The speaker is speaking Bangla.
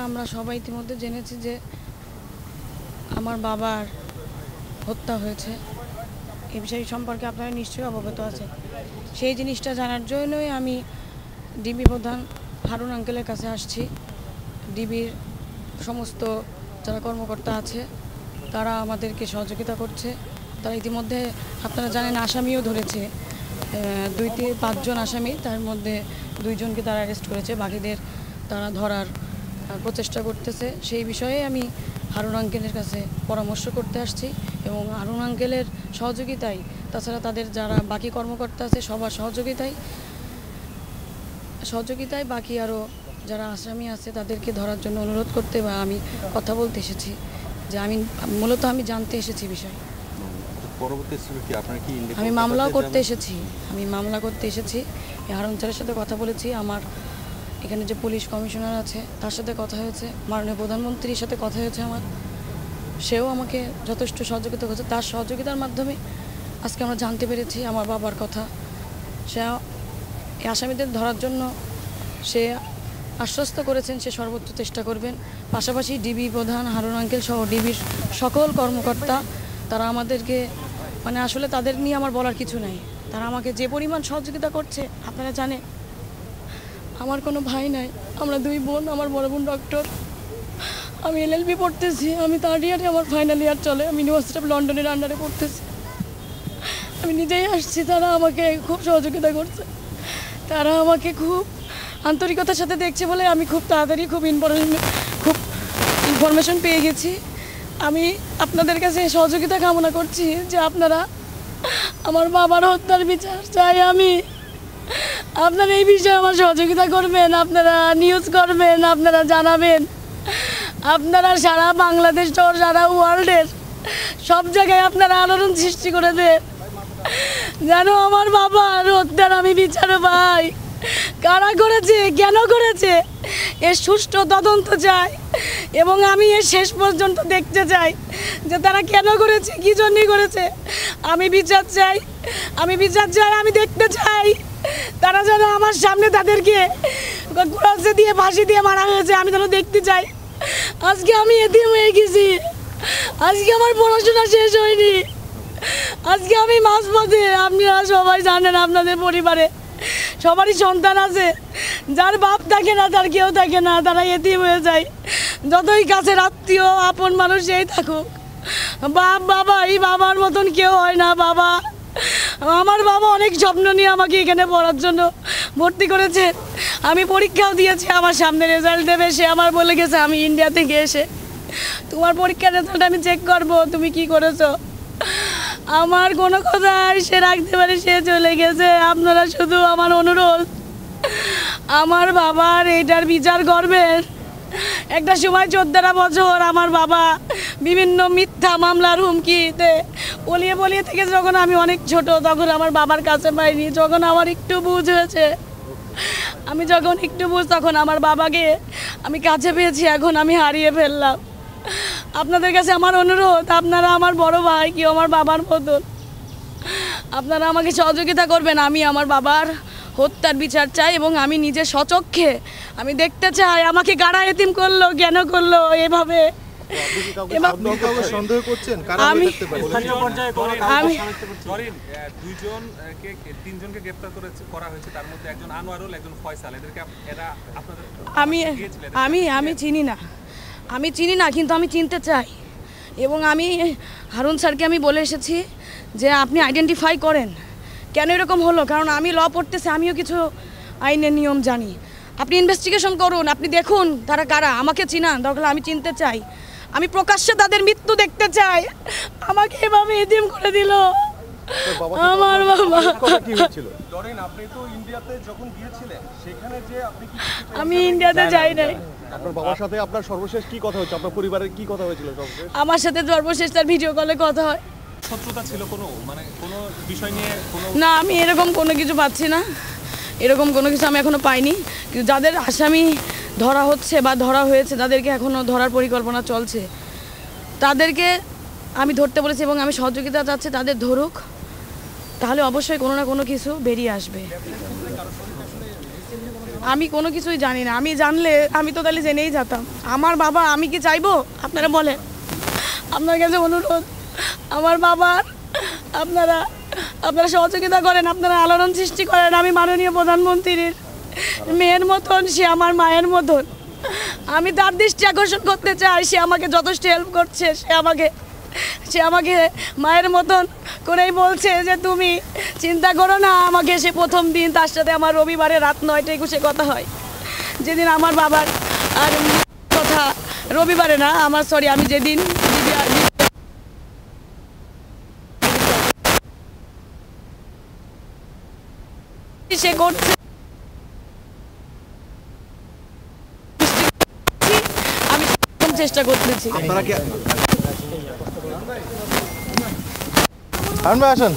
আমরা সবাই ইতিমধ্যে জেনেছি যে আমার বাবার হত্যা হয়েছে। এই বিষয় সম্পর্কে আপনারা নিশ্চয়ই অবগত আছেন। সেই জিনিসটা জানার জন্যই আমি ডিবি প্রধান হারুন আঙ্কেলের কাছে আসছি। ডিবির সমস্ত যারা কর্মকর্তা আছে তারা আমাদেরকে সহযোগিতা করছে। তারা ইতিমধ্যে আপনারা জানেন আসামিও ধরেছে, 2-5 জন আসামি, তার মধ্যে 2 জনকে তারা অ্যারেস্ট করেছে, বাকিদের তারা ধরার প্রচেষ্টা করতেছে। সেই বিষয়ে আমি হারুন আঙ্কেলের কাছে পরামর্শ করতে আসছি এবং হারুন আঙ্কেলের সহযোগিতায়, তাছাড়া তাদের যারা বাকি কর্মকর্তা আছে সবার সহযোগিতায় বাকি আরও যারা আসামি আছে তাদেরকে ধরার জন্য অনুরোধ করতে বা আমি কথা বলতে এসেছি, যে মূলত আমি জানতে এসেছি বিষয়। আমি মামলা করতে এসেছি। হারুন স্যারের সাথে কথা বলেছি, আমার এখানে যে পুলিশ কমিশনার আছে তার সাথে কথা হয়েছে, মাননীয় প্রধানমন্ত্রীর সাথে কথা হয়েছে আমার, সেও আমাকে যথেষ্ট সহযোগিতা করছে। তার সহযোগিতার মাধ্যমে আজকে আমরা জানতে পেরেছি আমার বাবার কথা। সে এই আসামিদের ধরার জন্য সে আশ্বস্ত করেছেন সে সর্বোচ্চ চেষ্টা করবেন। পাশাপাশি ডিবি প্রধান হারুন আঙ্কেল সহ ডিবির সকল কর্মকর্তা তারা আমাদেরকে আসলে তাদের নিয়ে আমার বলার কিছু নাই। তারা আমাকে যে পরিমাণ সহযোগিতা করছে আপনারা জানেন। আমার কোনো ভাই নাই, আমরা 2 বোন। আমার বড় বোন ডক্টর, আমি LLB পড়তেছি, আমি 3rd ইয়ারে, আমার ফাইনাল ইয়ার চলে। আমি ইউনিভার্সিটি অফ লন্ডনের আন্ডারে পড়তেছি। আমি নিজেই আসছি, তারা আমাকে খুব সহযোগিতা করছে। তারা আমাকে খুব আন্তরিকতার সাথে দেখছে বলে আমি খুব তাড়াতাড়ি খুব ইনফরমেশন পেয়ে গেছি। আমি আপনাদের কাছে সহযোগিতা কামনা করছি যে আপনারা আমার বাবার হত্যার বিচার চাই। আপনারা এই বিষয়ে আমার সহযোগিতা করবেন, আপনারা নিউজ করবেন, আপনারা জানাবেন, আপনারা সারা বাংলাদেশ সহ সারা ওয়ার্ল্ডের সব জায়গায় আপনারা আলোড়ন সৃষ্টি করে দেন যেন আমার বাবার হত্যার আমি বিচার পাই। কারা করেছে, কেন করেছে, এর সুষ্ঠু তদন্ত চাই এবং আমি এর শেষ পর্যন্ত দেখতে চাই যে তারা কেন করেছে, কী জন্যই করেছে। আমি বিচার চাই, আমি দেখতে চাই। তারা যেন আমার সামনে তাদেরকে কুড়াচ্ছে দিয়ে ফাঁসি দিয়ে মারা হয়েছে আমি যেন দেখতে চাই। আজকে আমি এতিম হয়ে গেছি, আজকে আমার পড়াশোনা শেষ হয়নি, আজকে আমি মাঝপথে। আপনারা সবাই জানেন আপনাদের পরিবারে সবারই সন্তান আছে, যার বাপ থাকে না, তার কেউ থাকে না, তারা এতিম হয়ে যায়। যতই কাছের আত্মীয় আপন মানুষ সেই থাকুক, বাবা এই বাবার মতন কেউ হয় না। আমার বাবা অনেক স্বপ্ন নিয়ে আমাকে এখানে পড়ার জন্য ভর্তি করেছে। আমি পরীক্ষাও দিয়েছি, আমার সামনে রেজাল্ট দেবে, সে আমার বলে গেছে আমি ইন্ডিয়া থেকে এসে তোমার পরীক্ষার রেজাল্ট আমি চেক করবো, তুমি কি করেছো। আমার কোনো কথাই সে রাখতে পারে, সে চলে গেছে। আপনারা শুধু আমার অনুরোধ, আমার বাবার এটার বিচার করবেন। একটা সময় 14 বছর আমার বাবা বিভিন্ন মিথ্যা মামলার হুমকিতে বলিয়ে থেকে যখন আমি অনেক ছোট তখন আমার বাবার কাছে পাইনি। যখন আমার একটু বুঝ হয়েছে, তখন আমার বাবাকে আমি কাছে পেয়েছি, এখন আমি হারিয়ে ফেললাম। আপনাদের কাছে আমার অনুরোধ, আপনারা আমার বড় ভাই কি আমার বাবার মতন, আপনারা আমাকে সহযোগিতা করবেন। আমি আমার বাবার হত্যার বিচার চাই এবং আমি নিজে স্বচক্ষে আমি দেখতে চাই আমাকে কারা এতিম করলো, কেন করলো এভাবে। আমি চিনি না কিন্তু আমি চিনতে চাই এবং আমি হারুন স্যারকে আমি বলে এসেছি যে আপনি আইডেন্টিফাই করেন কেন এরকম হলো, কারণ আমি ল পড়তেছি, আমিও কিছু আইনের নিয়ম জানি। আপনি ইনভেস্টিগেশন করুন, আপনি দেখুন তারা কারা, আমাকে চিনান, দরকার আমি চিনতে চাই, আমি প্রকাশ্যে তাদের মৃত্যু দেখতে চাই। আমাকে এভাবে এতিম করে দিল আমার বাবা। আমি ইন্ডিয়াতে যাই নাই। আপনার বাবার সাথে আপনার সর্বশেষ কি কথা হচ্ছে, আপনার পরিবারের কি কথা হয়েছিল সর্বশেষ? আমার সাথে সর্বশেষ তার ভিডিও কলে কথা হয়। শত্রুতা ছিল কোনো বিষয় নিয়ে? না, আমি এরকম কোনো কিছু পাচ্ছি না, এরকম কোনো কিছু আমি এখনো পাইনি। কিন্তু যাদের আসামি ধরা হচ্ছে বা ধরা হয়েছে তাদেরকে এখনো ধরার পরিকল্পনা চলছে, তাদেরকে আমি ধরতে বলেছি এবং আমি সহযোগিতা চাচ্ছি তাদের ধরুক, তাহলে অবশ্যই কোনো না কোনো কিছু বেরিয়ে আসবে। আমি কোনো কিছুই জানি না। আমি জানলে আমি তো তাহলে জেনেই যেতাম। আমার বাবা, আমি কি চাইবো? আপনারা বলেন। আপনার কাছে অনুরোধ, আমার বাবার আপনারা সহযোগিতা করেন, আপনারা আলোড়ন সৃষ্টি করেন। আমি মাননীয় প্রধানমন্ত্রীর মেয়ের মতন, সে আমার মায়ের মতন। আমি তার দৃষ্টি আকর্ষণ করতে চাই। সে আমাকে যথেষ্ট হেল্প করছে। সে আমাকে মায়ের মতন করেই বলছে যে তুমি চিন্তা করো না। আমাকে সে প্রথম দিন তার সাথে আমার রবিবারে রাত 9টায় একুশে কথা হয়, যেদিন আমার বাবার আর কথা রবিবারে না, আমার সরি, আমি যেদিন সে করছে আমি চেষ্টা করতেছি। আপনারা কি আসুন